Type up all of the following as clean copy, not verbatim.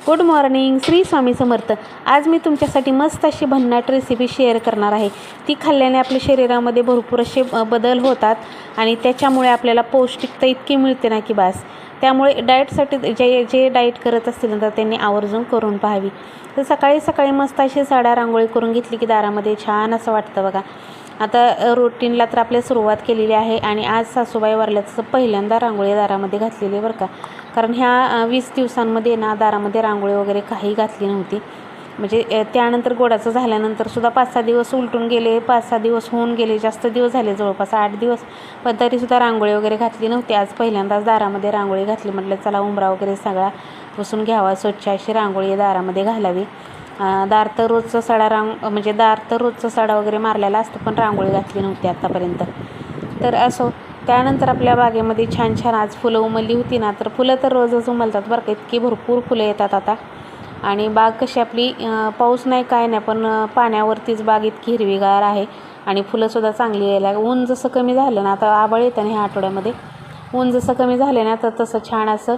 Good morning, Shri Swami Samarth. आज मी तुमच्यासाठी मस्त अशी भन्नाट रेसिपी शेअर करणार आहे। ती खाल्ल्याने आपल्या शरीरामध्ये भरपूर असे बदल होतात आणि त्याच्यामुळे आपल्याला पौष्टिकता इतकी मिळते ना की बस। त्यामुळे डाएटसाठी जे डाएट करत असतील तर त्यांनी आवर्जून करून पाहावी। तर सकाळी सकाळी मस्त अशी साड्या रांगोळी करून घेतली की दारामध्ये छान असं वाटतं बघा। आता रुटीनला तर आपल्या सुरुवात केलेली आहे आणि आज सासूबाई वारल्याचं पहिल्यांदा रांगोळी दारामध्ये घातलेली बरं का। कारण ह्या 20 दिवसांमध्ये ना दारामध्ये रांगोळी वगैरे काही घातली नव्हती। म्हणजे त्यानंतर गोडाचं झाल्यानंतर सुद्धा 5-6 दिवस उलटून गेले, 5-6 दिवस होऊन गेले, जास्त दिवस झाले, जवळपास 8 दिवस, पण तरीसुद्धा रांगोळी वगैरे घातली नव्हती। आज पहिल्यांदाच दारामध्ये रांगोळी घातली। म्हटलं चला उंबरा वगैरे सगळा पुसून घ्यावा, स्वच्छ अशी रांगोळी दारामध्ये घालावी। दार तर रोजचा सडा म्हणजे दार तर रोजचा सडा वगैरे मारलेला असतो, पण रांगोळी घातली नव्हती आत्तापर्यंत। तर असो, त्यानंतर आपल्या बागेमध्ये छान छान आज फुलं उमलली होती ना, तर फुलं तर रोजच उमलतात बरं का, इतकी भरपूर फुलं येतात आता। आणि बाग कशी आपली पाऊस नाही काय नाही, पण पाण्यावरतीच बाग इतकी हिरवीगार आहे आणि फुलंसुद्धा चांगली यायला। ऊन जसं कमी झालं ना, आता आभाळ येतं ना ह्या आठवड्यामध्ये, ऊन जसं कमी झालं ना तर तसं छान असं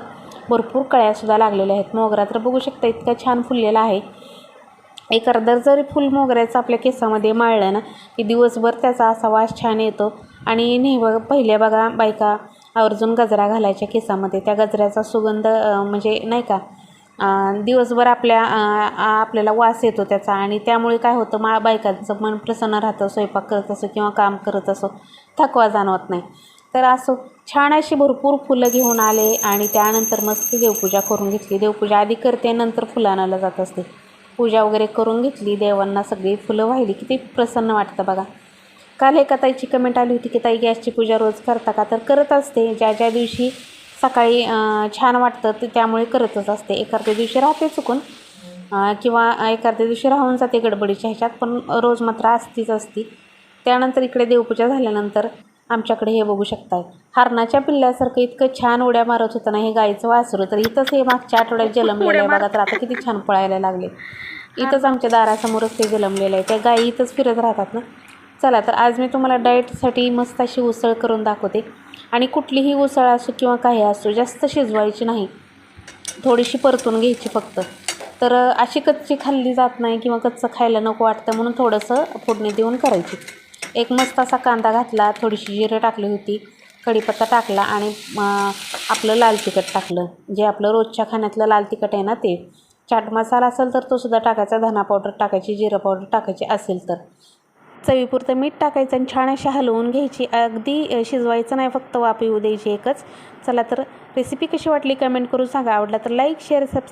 भरपूर कळ्यासुद्धा लागलेल्या आहेत। मोगरा तर बघू शकता इतका छान फुललेला आहे। एक अर्धा जरी फुल मोगऱ्याचं आपल्या केसामध्ये माळलं ना की दिवसभर त्याचा असा वास छान येतो। आणि नेहमी पहिल्या बघा बायका आवर्जून गजरा घालायच्या केसामध्ये, त्या गजऱ्याचा सुगंध म्हणजे नाही का दिवसभर आपल्याला वास येतो त्याचा। आणि त्यामुळे काय होतं, बायकांचं मन प्रसन्न राहतं, स्वयंपाक करत असो किंवा काम करत असो थकवा जाणवत नाही। तर असो छान अशी भरपूर फुलं घेऊन आले आणि त्यानंतर मस्त देवपूजा करून घेतली। देवपूजा आधी करते, नंतर फुलं आणायला जात असते। पूजा वगैरे करून घेतली, देवांना सगळी फुलं वाहिली, किती प्रसन्न वाटतं बघा। काल एका ताईची कमेंट आली होती की ताई गॅसची पूजा रोज करता का? तर करत असते, ज्या ज्या दिवशी सकाळी छान वाटतं ते त्यामुळे करतच असते। एखाद्या दिवशी राहते चुकून किंवा एखाद्या दिवशी राहून जाते गडबडीच्या ह्याच्यात, पण रोज मात्र असती। त्यानंतर इकडे देवपूजा झाल्यानंतर आमच्याकडे हे बघू शकताय, हरणाच्या पिल्ल्यासारखं इतकं छान उड्या मारत होतं ना हे गाईचं वासरू। तर इथंच हे मागच्या आठवड्यात जन्मलेलं आहे बघा, तर आता किती छान पळायला लागले। इथंच आमच्या दारासमोरच ते जन्मलेलं आहे, त्या गाई इथंच फिरत राहतात ना। चला तर आज मी तुम्हाला डाएटसाठी मस्त अशी उसळ करून दाखवते। आणि कुठलीही उसळ असो किंवा काही असो जास्त शिजवायची नाही, थोडीशी परतून घ्यायची फक्त। तर अशी कच्ची खाल्ली जात नाही किंवा कच्चं खायला नको वाटतं, म्हणून थोडंसं फोडणी देऊन करायची। एक मस्त असा कांदा घातला, थोडीशी जिरं टाकली होती, कढीपत्ता टाकला आणि आपलं लाल तिखट टाकलं, जे आपलं रोजच्या खाण्यातलं लाल तिखट आहे ना ते। चाट मसाला असेल तर तो सुद्धा टाकायचा, धना पावडर टाकायची, जिरं पावडर टाकायची असेल तर, चवीपुरतं मीठ टाकायचं आणि छान अशी हलवून घ्यायची। अगदी शिजवायचं नाही, फक्त वाफ येऊ द्यायची एकच। चला तर रेसिपी कशी वाटली कमेंट करून सांगा। आवडला तर लाईक, शेअर, सबस्क्राईब